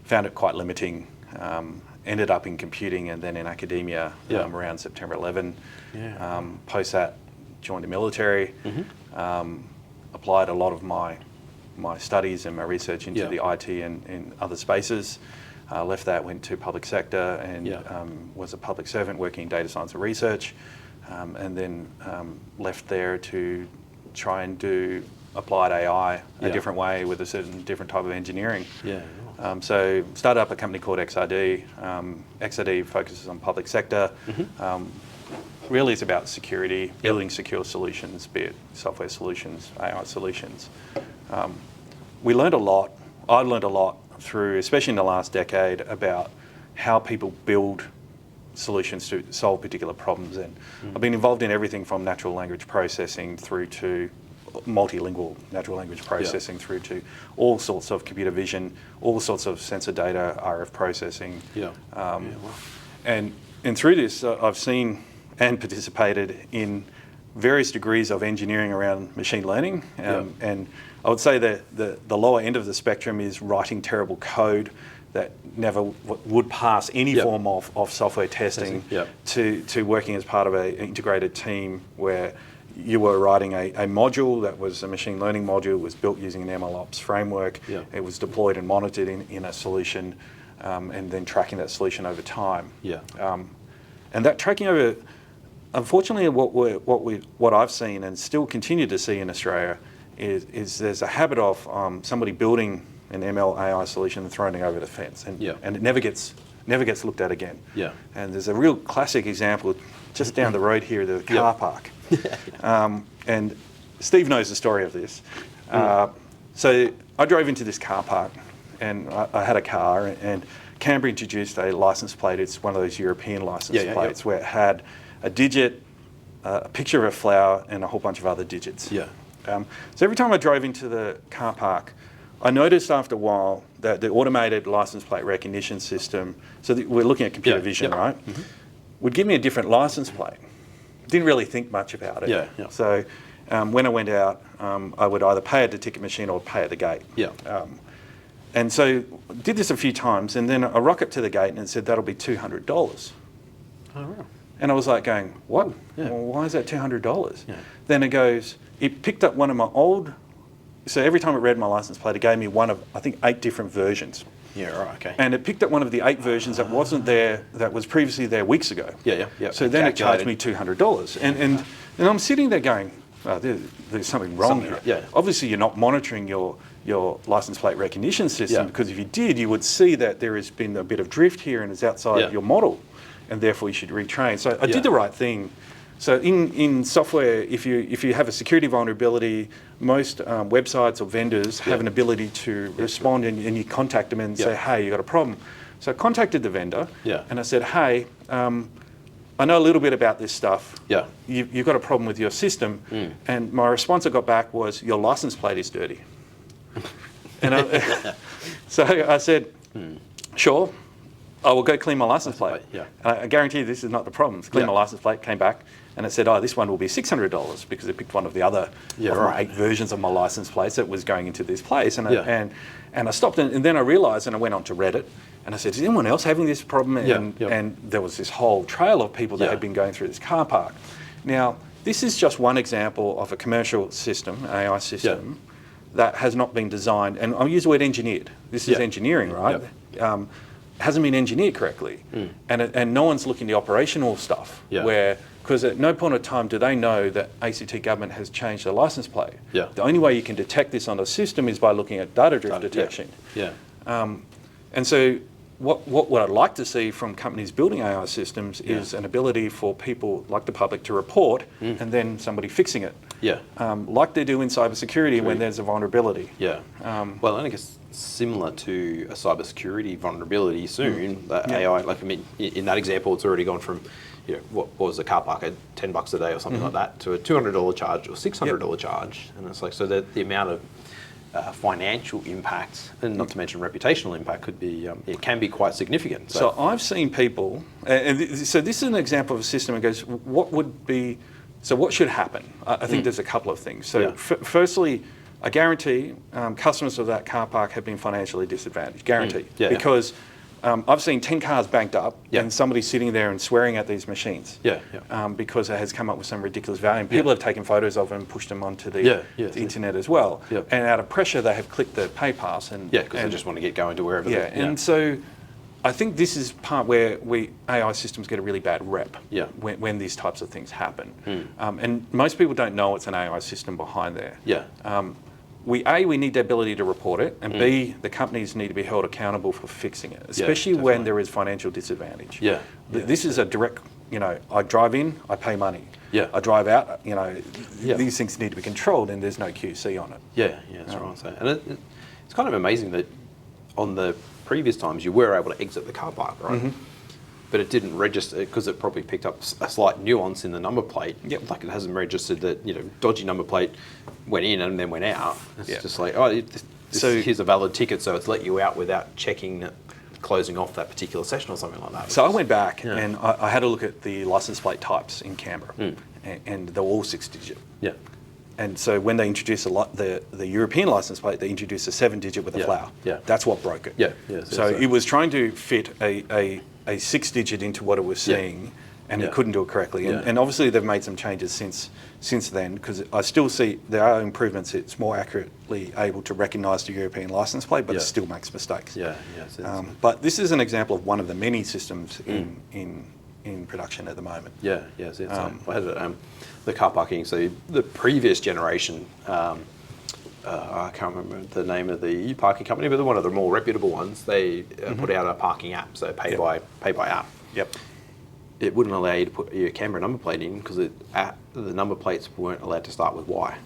found it quite limiting. Ended up in computing and then in academia around September 11. Post that, joined the military, applied a lot of my studies and my research into the IT and other spaces. Left that, went to public sector and was a public servant working in data science and research. And then left there to try and do applied AI a different way with a certain different type of engineering. So started up a company called XRD. XRD focuses on public sector. Really it's about security, building secure solutions, be it software solutions, AI solutions. We learned a lot. I learned a lot through, especially in the last decade, about how people build solutions to solve particular problems. And I've been involved in everything from natural language processing through to multilingual natural language processing through to all sorts of computer vision, all sorts of sensor data, RF processing. And through this, I've seen and participated in various degrees of engineering around machine learning. And I would say that the lower end of the spectrum is writing terrible code that never would pass any form of software testing to working as part of an integrated team where you were writing a module that was a machine learning module, was built using an MLOps framework. It was deployed and monitored in a solution, and then tracking that solution over time. And that tracking over, unfortunately, what I've seen and still continue to see in Australia is there's a habit of somebody building an ML AI solution and throwing it over the fence, and it never gets looked at again. And there's a real classic example just down the road here, the car park. And Steve knows the story of this. So I drove into this car park and I had a car, and Canberra introduced a license plate. It's one of those European license plates where it had a digit, a picture of a flower and a whole bunch of other digits. So every time I drove into the car park, I noticed after a while that the automated license plate recognition system, so we're looking at computer vision, right? Would give me a different license plate. Didn't really think much about it. So when I went out, I would either pay at the ticket machine or pay at the gate. Yeah. And so did this a few times, and then I rock up to the gate and it said, that'll be $200. Oh, right. And I was like going, what? Yeah. Well, why is that $200? Yeah. Then it goes, it picked up one of my old, so every time it read my license plate, it gave me one of, I think, 8 different versions. Yeah, right, okay. And it picked up one of the 8 versions that wasn't there, that was previously there weeks ago. Yeah. So then it charged me $200. And I'm sitting there going, oh, there's something wrong here. Yeah. Obviously, you're not monitoring your license plate recognition system, Yeah. because if you did, you would see that there has been a bit of drift here and it's outside your model, and therefore you should retrain. So I did the right thing. So in software, if you have a security vulnerability, most websites or vendors have an ability to respond, and you contact them and say, hey, you got a problem. So I contacted the vendor and I said, hey, I know a little bit about this stuff. Yeah. You've got a problem with your system. And my response I got back was, your license plate is dirty. And so I said, sure, I will go clean my license plate. Yeah. And I guarantee you this is not the problem. Clean my license plate, came back, and it said, oh, this one will be $600, because it picked one of the other my 8 versions of my license plates that was going into this place. And I stopped, and then I realised, and I went on to Reddit, and I said, is anyone else having this problem? And there was this whole trail of people that had been going through this car park. Now, this is just one example of a commercial system, an AI system, that has not been designed, and I'll use the word engineered. This is engineering, right? Hasn't been engineered correctly. And no one's looking at the operational stuff, where, because at no point in time do they know that ACT government has changed their license plate. The only way you can detect this on the system is by looking at data drift detection. And so what I'd like to see from companies building AI systems is an ability for people like the public to report and then somebody fixing it. Like they do in cybersecurity when there's a vulnerability. Well, I guess similar to a cybersecurity vulnerability soon, that AI, like, I mean, in that example, it's already gone from, you know, what was the car park at $10 a day or something like that, to a $200 charge or $600 charge. And it's like, so that the amount of financial impact, and not to mention reputational impact, could be, it can be quite significant. So I've seen people, so this is an example of a system that goes, so what should happen? I think there's a couple of things. So firstly, I guarantee customers of that car park have been financially disadvantaged, guarantee. Because I've seen 10 cars banked up and somebody sitting there and swearing at these machines because it has come up with some ridiculous value. And people have taken photos of them and pushed them onto the internet as well. And out of pressure, they have clicked the pay pass. Because they just want to get going to wherever and so I think this is part where AI systems get a really bad rep when these types of things happen. And most people don't know it's an AI system behind there. We need the ability to report it, and B, the companies need to be held accountable for fixing it, especially when there is financial disadvantage. This is a direct, I drive in, I pay money. I drive out, these things need to be controlled, and there's no QC on it. That's right. So, and it's kind of amazing that on the previous times you were able to exit the car park, right? But it didn't register, because it probably picked up a slight nuance in the number plate. Like it hasn't registered that, dodgy number plate went in and then went out. It's just like, here's a valid ticket, so it's let you out without checking, closing off that particular session or something like that. So I went back and I had a look at the license plate types in Canberra, and they were all 6-digit. And so when they introduced the European license plate, they introduced a 7-digit with a flower. That's what broke it. So it was trying to fit a 6-digit into what it was seeing, and it couldn't do it correctly. And obviously they've made some changes since then, because I still see there are improvements. It's more accurately able to recognise the European license plate, but it still makes mistakes. But this is an example of one of the many systems in production at the moment. I had the car parking. So the previous generation, I can't remember the name of the parking company, but one of the more reputable ones. They put out a parking app, so pay by app. It wouldn't allow you to put your camera number plate in, because the number plates weren't allowed to start with Y.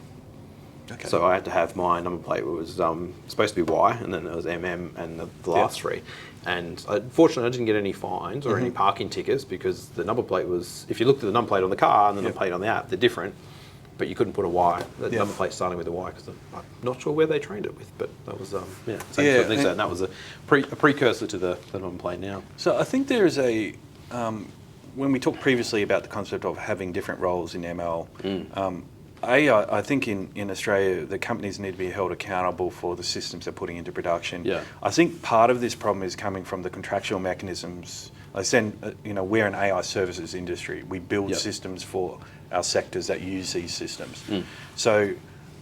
So I had to have my number plate was supposed to be Y, and then there was MM and the last 3. And unfortunately, I didn't get any fines or any parking tickets, because the number plate was, if you looked at the number plate on the car and then the plate on the app, they're different, but you couldn't put a Y. The number plate starting with a Y, because I'm not sure where they trained it with, but that was, same sort of thing. And that was a precursor to the number plate now. So I think there is when we talked previously about the concept of having different roles in ML, I think in Australia, the companies need to be held accountable for the systems they're putting into production. Yeah. I think part of this problem is coming from the contractual mechanisms. We're an AI services industry. We build systems for our sectors that use these systems. So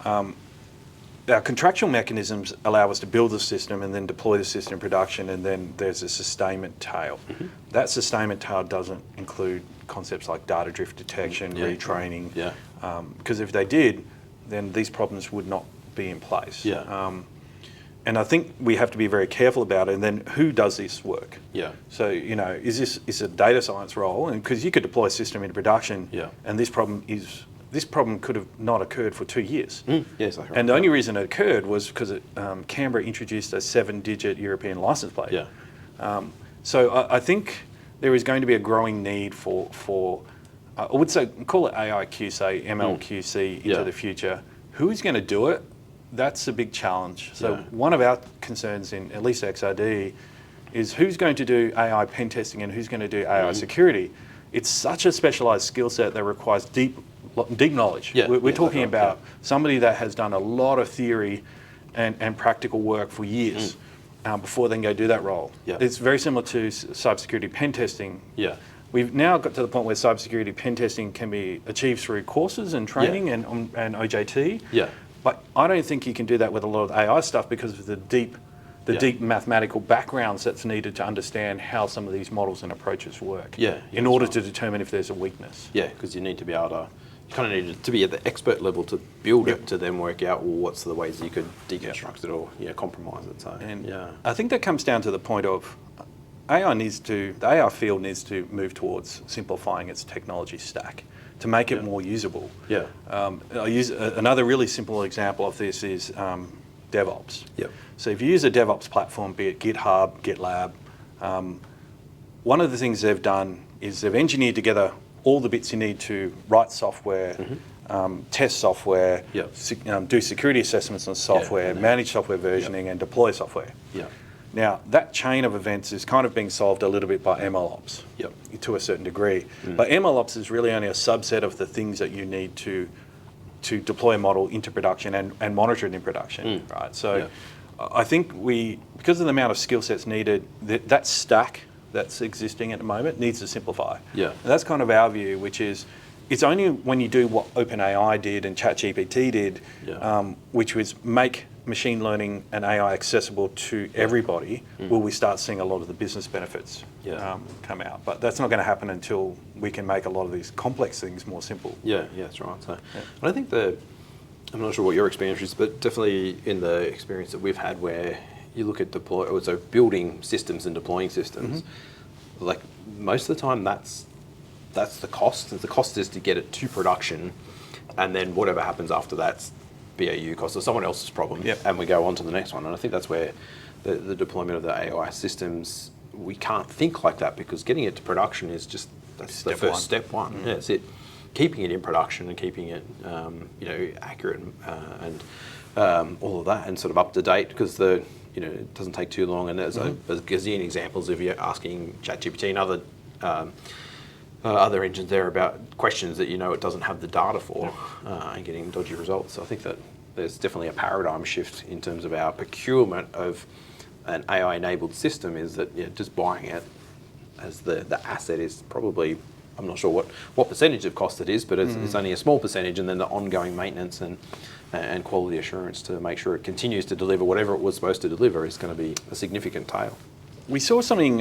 our contractual mechanisms allow us to build the system and then deploy the system in production, and then there's a sustainment tail. That sustainment tail doesn't include concepts like data drift detection, retraining, because if they did, then these problems would not be in place. And I think we have to be very careful about it. And then who does this work? So, is a data science role? And because you could deploy a system into production, and this problem could have not occurred for 2 years. Yes, right. And the only reason it occurred was because Canberra introduced a 7-digit European license plate. So I think there is going to be a growing need for I would say, call it AIQC, MLQC into the future. Who is going to do it? That's a big challenge. So one of our concerns in at least XRD is who's going to do AI pen testing and who's going to do AI security. It's such a specialised skill set that requires deep knowledge. We're talking about somebody that has done a lot of theory and practical work for years before they can go do that role. It's very similar to cybersecurity pen testing. We've now got to the point where cybersecurity pen testing can be achieved through courses and training and OJT. But I don't think you can do that with a lot of AI stuff because of the deep mathematical backgrounds that's needed to understand how some of these models and approaches work in order to determine if there's a weakness. Because you need to be able to, you kind of need to be at the expert level to build it to then work out, well, what's the ways you could deconstruct it or compromise it. So, I think that comes down to the point of the AI field needs to move towards simplifying its technology stack to make it more usable. I'll use another really simple example of this is DevOps. So if you use a DevOps platform, be it GitHub, GitLab, one of the things they've done is they've engineered together all the bits you need to write software, test software, do security assessments on software, manage software versioning, and deploy software. Now, that chain of events is kind of being solved a little bit by MLOps to a certain degree. But MLOps is really only a subset of the things that you need to deploy a model into production and monitor it in production, right? So I think because of the amount of skill sets needed, that stack that's existing at the moment needs to simplify. And that's kind of our view, which is it's only when you do what OpenAI did and ChatGPT did, which was make machine learning and AI accessible to everybody, will we start seeing a lot of the business benefits come out. But that's not going to happen until we can make a lot of these complex things more simple. That's right. So I think I'm not sure what your experience is, but definitely in the experience that we've had where you look at building systems and deploying systems, like most of the time that's the cost. The cost is to get it to production, and then whatever happens after that's BAU cost or someone else's problem, and we go on to the next one. And I think that's where the deployment of the AI systems, we can't think like that because getting it to production is that's the first step one. That's it. Keeping it in production and keeping it, accurate and all of that and sort of up to date because it doesn't take too long. And there's a gazillion examples of you asking ChatGPT and other engines there about questions that it doesn't have the data for and getting dodgy results. So I think that there's definitely a paradigm shift in terms of our procurement of an AI-enabled system is that just buying it as the asset is probably, I'm not sure what percentage of cost it is, but it's only a small percentage, and then the ongoing maintenance and quality assurance to make sure it continues to deliver whatever it was supposed to deliver is going to be a significant tail. We saw something,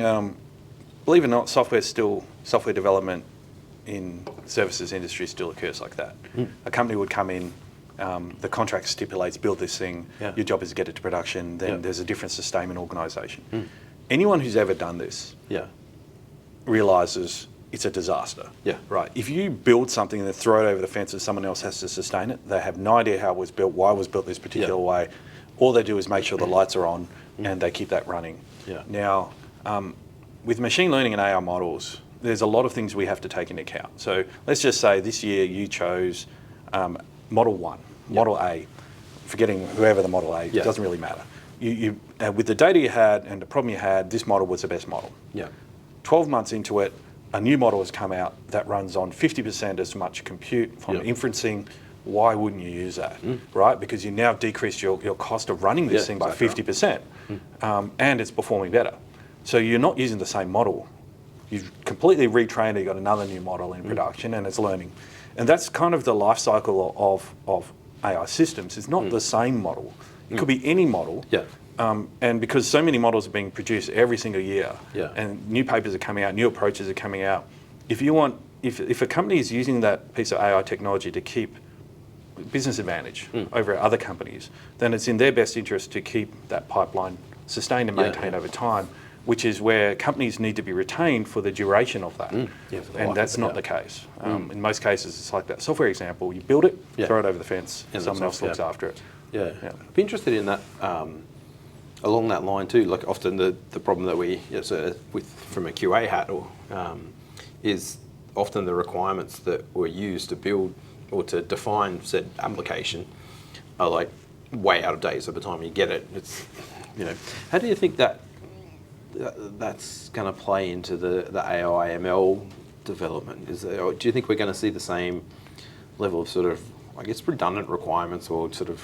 believe it or not, software development in services industry still occurs like that. A company would come in, the contract stipulates build this thing, your job is to get it to production, then there's a different sustainment organisation. Anyone who's ever done this realises it's a disaster. Right. If you build something and then throw it over the fence and someone else has to sustain it, they have no idea how it was built, why it was built this particular way. All they do is make sure the lights are on and they keep that running. Now, with machine learning and AI models, there's a lot of things we have to take into account. So let's just say this year you chose Model 1, Model A, forgetting whoever the Model A, it doesn't really matter. You with the data you had and the problem you had, this model was the best model. 12 months into it, a new model has come out that runs on 50% as much compute from inferencing, why wouldn't you use that, right? Because you now decreased your cost of running this thing by 50%, and it's performing better. So you're not using the same model. You've completely retrained it, you've got another new model in production, and it's learning. And that's kind of the life cycle of AI systems. It's not the same model. It could be any model. And because so many models are being produced every single year, and new papers are coming out, new approaches are coming out, if a company is using that piece of AI technology to keep business advantage over other companies, then it's in their best interest to keep that pipeline sustained and maintained over time, which is where companies need to be retained for the duration of that. And that's not the case. In most cases, it's like that software example. You build it, throw it over the fence, someone else looks after it. I'd be interested in that, along that line too. Like often the problem that we, from a QA hat, is often the requirements that were used to build or to define said application are like way out of date. So by the time you get it, it's, how do you think that's going to play into the AI ML development? Or do you think we're going to see the same level of sort of, I guess, redundant requirements or sort of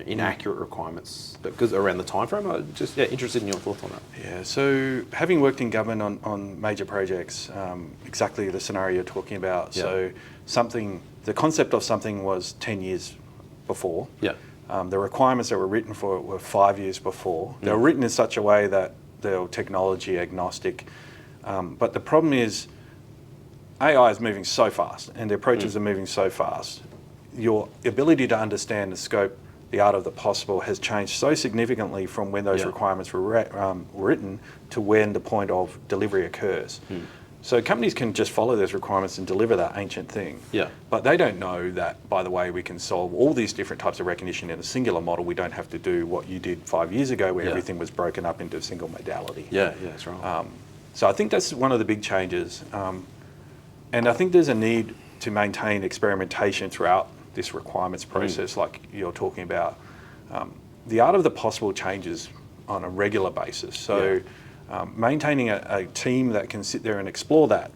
inaccurate requirements because around the time frame? I'm just interested in your thoughts on that. Yeah, so having worked in government on major projects, exactly the scenario you're talking about. So the concept of something was 10 years before. The requirements that were written for it were 5 years before. They were written in such a way that they were technology agnostic. But the problem is AI is moving so fast and the approaches are moving so fast. Your ability to understand the scope, the art of the possible has changed so significantly from when those requirements were written to when the point of delivery occurs. So companies can just follow those requirements and deliver that ancient thing. But they don't know that, by the way, we can solve all these different types of recognition in a singular model. We don't have to do what you did 5 years ago where everything was broken up into a single modality. That's right. So I think that's one of the big changes. And I think there's a need to maintain experimentation throughout this requirements process like you're talking about. The art of the possible changes on a regular basis. So maintaining a team that can sit there and explore that,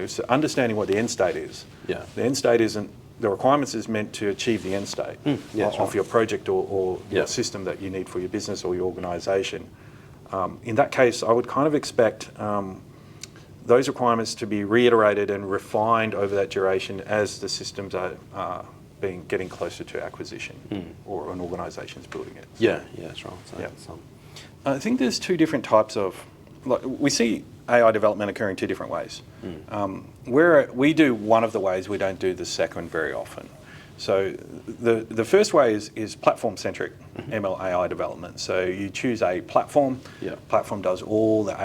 so understanding what the end state is. The end state isn't, the requirements is meant to achieve the end state of your project or your system that you need for your business or your organisation. In that case, I would kind of expect those requirements to be reiterated and refined over that duration as the systems are getting closer to acquisition or an organisation's building it. That's right. So, I think there's two different types of, we see AI development occurring two different ways. Where we do one of the ways, we don't do the second very often. So the first way is platform-centric ML AI development. So you choose a platform. Platform does all the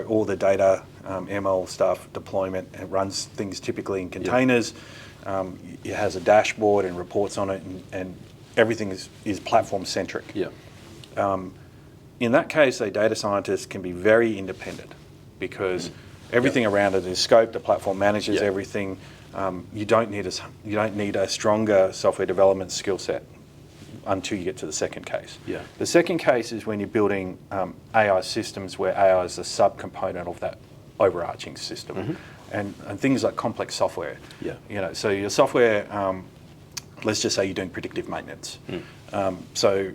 all the data, ML stuff, deployment, and runs things typically in containers. It has a dashboard and reports on it, and everything is platform-centric. In that case, a data scientist can be very independent because everything around it is scoped. The platform manages everything. You don't need a stronger software development skill set until you get to the second case. The second case is when you're building AI systems where AI is a subcomponent of that overarching system, and things like complex software. So your software, let's just say you're doing predictive maintenance. So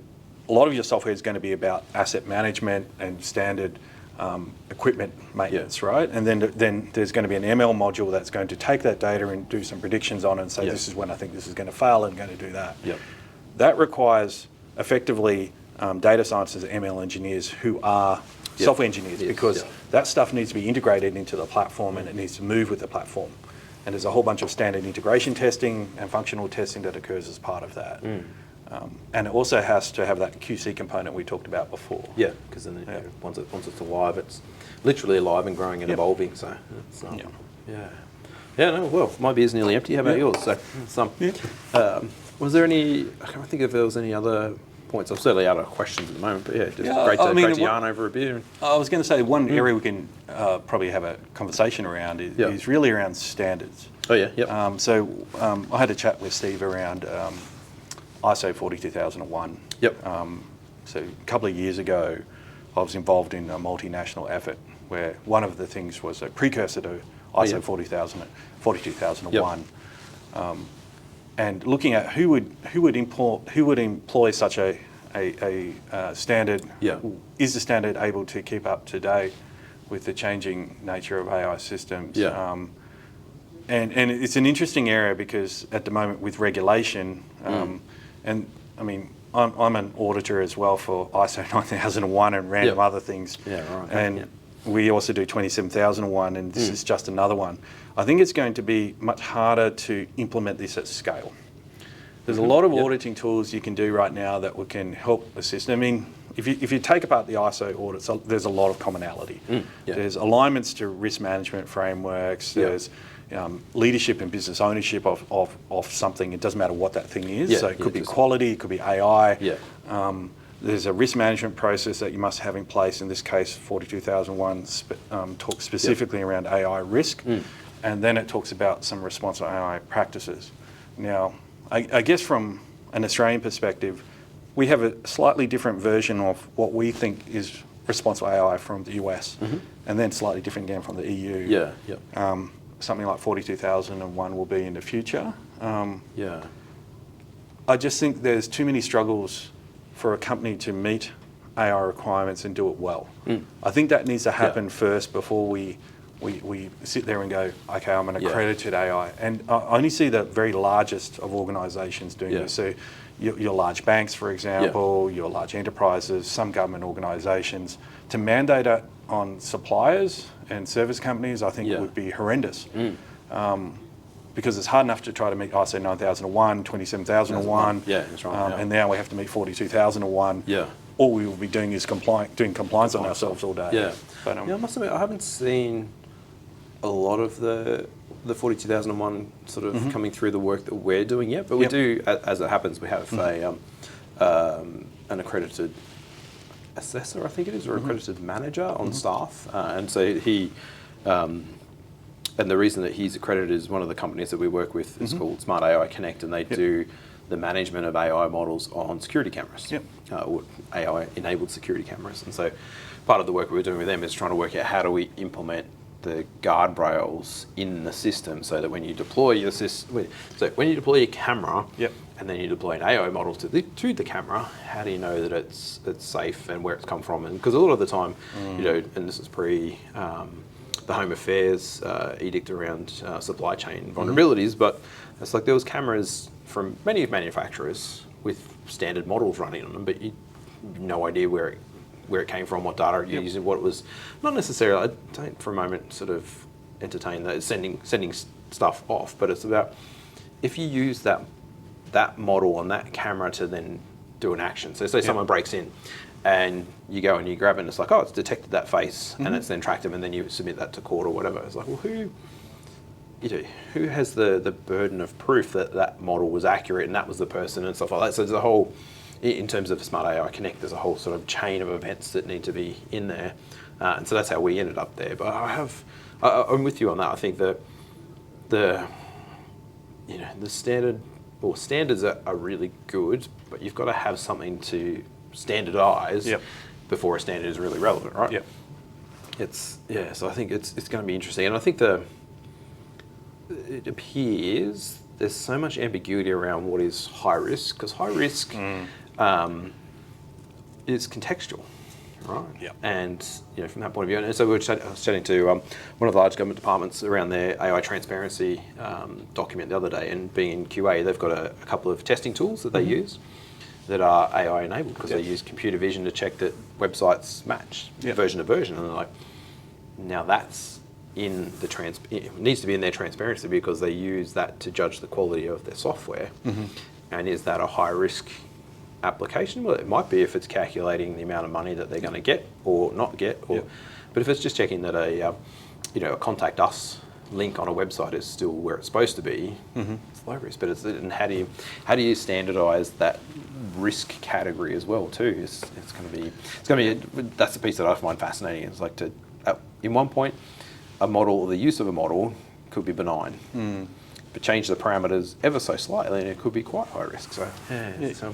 a lot of your software is going to be about asset management and standard equipment maintenance, right? And then there's going to be an ML module that's going to take that data and do some predictions on it and say, this is when I think this is going to fail and I'm going to do that. That requires effectively data scientists and ML engineers who are software engineers because that stuff needs to be integrated into the platform and it needs to move with the platform. And there's a whole bunch of standard integration testing and functional testing that occurs as part of that. And it also has to have that QC component we talked about before. Because then once it's alive, it's literally alive and growing and evolving. So it's, well, my beer's nearly empty. How about yours? So was there any? I can't think if there was any other points. I'm certainly out of questions at the moment, but just great to yarn over a beer. I was going to say one area we can probably have a conversation around is really around standards. So I had a chat with Steve around ISO 42001. So a couple of years ago, I was involved in a multinational effort where one of the things was a precursor to ISO 42001. and looking at who would employ such a standard. Is the standard able to keep up to date with the changing nature of AI systems? And it's an interesting area because at the moment with regulation, and I mean, I'm an auditor as well for ISO 9001 and random other things. We also do 27001, and this is just another one. I think it's going to be much harder to implement this at scale. There's a lot of auditing tools you can do right now that can help assist. I mean, if you take apart the ISO audits, there's a lot of commonality. There's alignments to risk management frameworks. There's leadership and business ownership of something. It doesn't matter what that thing is. So it could be quality, it could be AI. There's a risk management process that you must have in place. In this case, 42001 talks specifically around AI risk, and then it talks about some responsible AI practices. Now, I guess from an Australian perspective, we have a slightly different version of what we think is responsible AI from the US, and then slightly different again from the EU. Something like 42001 will be in the future. I just think there's too many struggles for a company to meet AI requirements and do it well. I think that needs to happen first before we sit there and go, okay, I'm an accredited AI. And I only see the very largest of organisations doing this. So your large banks, for example, your large enterprises, some government organisations, to mandate it on suppliers and service companies, I think would be horrendous. Because it's hard enough to try to meet ISO 9001, 27001, and now we have to meet 42001. All we will be doing is doing compliance on ourselves all day. But, I must admit, I haven't seen a lot of the 42001 sort of coming through the work that we're doing yet, but we do, as it happens, we have an accredited assessor, I think it is, or accredited manager on staff, and so he. And the reason that he's accredited is one of the companies that we work with is called Smart AI Connect, and they do the management of AI models on security cameras, or AI-enabled security cameras. And so part of the work we're doing with them is trying to work out how do we implement the guardrails in the system so that when you deploy your when you deploy your camera, and then you deploy an AI model to the camera, how do you know that it's safe and where it's come from? And because a lot of the time, you know, and this is pre the Home Affairs edict around supply chain vulnerabilities, but it's like there was cameras from many manufacturers with standard models running on them, but you have no idea where it came from, what data you're using, what it was. Not necessarily, I don't for a moment sort of entertain that sending stuff off, but it's about if you use that model on that camera to then do an action. So say someone breaks in and you go and you grab it and it's like, oh, it's detected that face and it's then tracked them, and then you submit that to court or whatever. It's like, well, who has the burden of proof that that model was accurate and that was the person and stuff like that? So there's a whole, in terms of Smart AI Connect, there's a whole sort of chain of events that need to be in there. And so that's how we ended up there. But I'm with you on that. I think that the standards are really good, but you've got to have something to standardise before a standard is really relevant, right? So I think it's going to be interesting, and I think it appears there's so much ambiguity around what is high risk, because high risk is contextual, right? And from that point of view, and so I was chatting to one of the large government departments around their AI transparency document the other day, and being in QA, they've got a couple of testing tools that they use that are AI enabled, because they use computer vision to check that websites match version to version, and they're like, now that's in the it needs to be in their transparency, because they use that to judge the quality of their software. And is that a high risk application? Well, it might be if it's calculating the amount of money that they're going to get or not get, but if it's just checking that a contact us link on a website is still where it's supposed to be, it's low risk. But and how do you standardise that risk category as well too? It's going to be that's the piece that I find fascinating. It's like in one point, a model or the use of a model could be benign, but change the parameters ever so slightly, and it could be quite high risk. So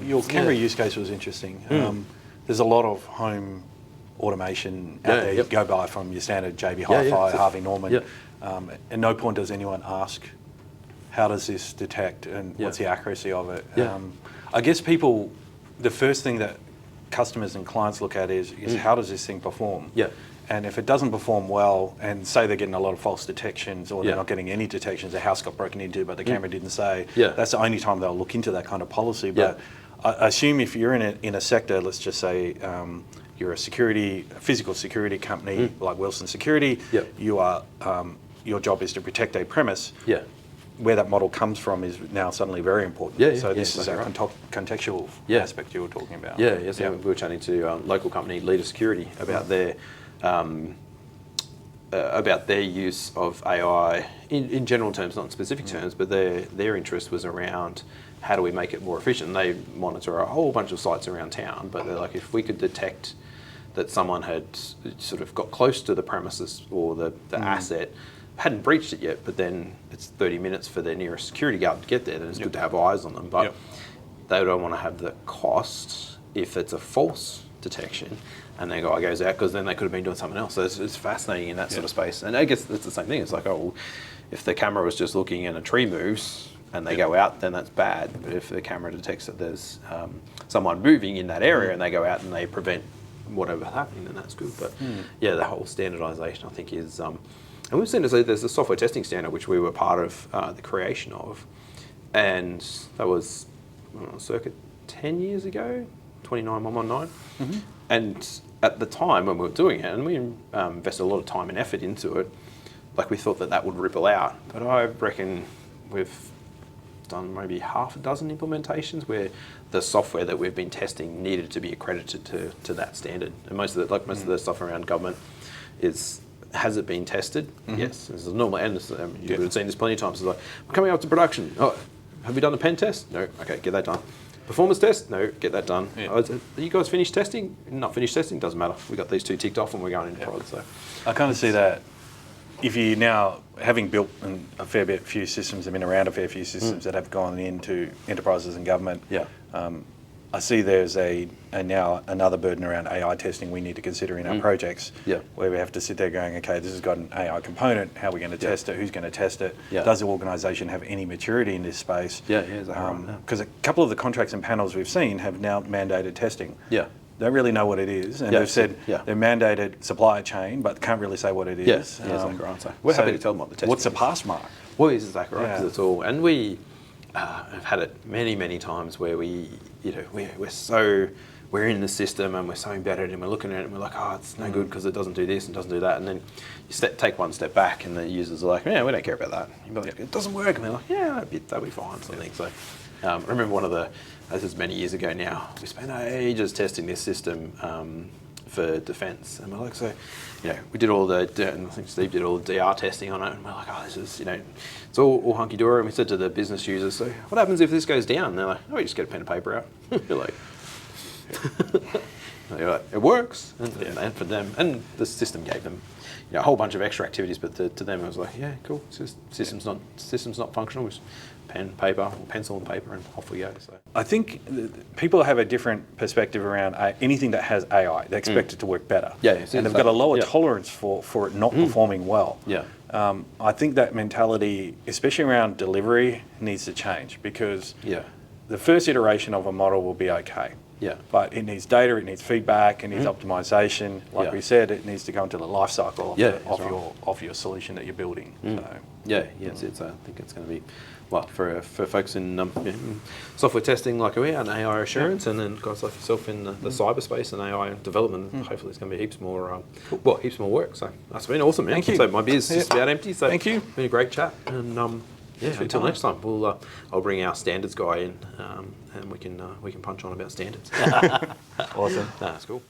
your camera use case was interesting. There's a lot of home automation out there. You go by from your standard JB Hi-Fi, Harvey Norman. At no point does anyone ask, how does this detect and what's the accuracy of it? Yeah. I guess the first thing that customers and clients look at is how does this thing perform? Yeah. And if it doesn't perform well, and say they're getting a lot of false detections, or they're not getting any detections, a house got broken into, but the camera didn't say, that's the only time they'll look into that kind of policy. But I assume if you're in a sector, let's just say you're a physical security company like Wilson Security, you are, your job is to protect a premise. Yeah. Where that model comes from is now suddenly very important. So this is a contextual aspect you were talking about. We were chatting to local company Leader Security about their use of AI in general terms, not in specific terms, but their interest was around how do we make it more efficient. They monitor a whole bunch of sites around town, but they're like, if we could detect that someone had sort of got close to the premises or the asset, hadn't breached it yet, but then it's 30 minutes for their nearest security guard to get there, then it's good to have eyes on them. But they don't want to have the cost if it's a false detection and their guy goes out, because then they could have been doing something else. So it's fascinating in that sort of space. And I guess it's the same thing. It's like, oh, well, if the camera was just looking and a tree moves and they go out, then that's bad. But if the camera detects that there's someone moving in that area and they go out and they prevent whatever happening, then that's good. But the whole standardization, I think, is... and we've seen there's a software testing standard which we were part of the creation of, and that was circa 10 years ago, 29119. And at the time when we were doing it, and we invested a lot of time and effort into it, like we thought that would ripple out. But I reckon we've done maybe half a dozen implementations where the software that we've been testing needed to be accredited to that standard. And most of the stuff around government has it been tested? Yes. This is normal, and you would have seen this plenty of times. It's like, we're coming up to production. Oh, have you done the pen test? No. Okay, get that done. Performance test? No, get that done. Are you guys finished testing? Not finished testing? Doesn't matter. We got these two ticked off and we're going into prod. So I kind of see that if you now, having built a few systems, have been around a fair few systems that have gone into enterprises and government, I see there's now another burden around AI testing we need to consider in our projects, where we have to sit there going, okay, this has got an AI component, how are we going to test it, who's going to test it, does the organisation have any maturity in this space? Because a couple of the contracts and panels we've seen have now mandated testing. Don't really know what it is, and they've said they're mandated supply chain, but can't really say what it is. Exactly right. So we're happy to tell them what the testing what's the is. pass mark? Well, it's exactly right, because it's all, and we have had it many times where we're in the system and we're so embedded and we're looking at it and we're like, oh, it's no good because it doesn't do this and doesn't do that, and then you take one step back and the users are like, yeah, we don't care about that. You're like, it doesn't work, and they're like, yeah, that'll be fine, sort of thing. So I remember this is many years ago now, we spent ages testing this system for defence, and we're like, so, we did all and I think Steve did all the DR testing on it, and we're like, oh, this is, it's all hunky-dory, and we said to the business users, so what happens if this goes down? And they're like, oh, you just get a pen and paper out. You're like, it works, and for them, and the system gave them a whole bunch of extra activities, but to them it was like, yeah, cool, it's just, system's not functional, just pen, paper, or pencil and paper, and off we go. So I think people have a different perspective around anything that has AI. They expect it to work better, and they've got a lower tolerance for it not performing well. I think that mentality, especially around delivery, needs to change, because the first iteration of a model will be okay. But it needs data, it needs feedback, it needs optimization. Like we said, it needs to go into the life cycle of your solution that you're building. So. I think it's going to be, well, for folks in software testing like we are, and AI assurance, and then guys like yourself in the cyberspace and AI development, hopefully it's going to be heaps more work. So that's been awesome, man. Thank you. So my beer's just about empty. So thank you. Been a great chat, and until next time, I'll bring our standards guy in, and we can punch on about standards. Awesome. That's cool.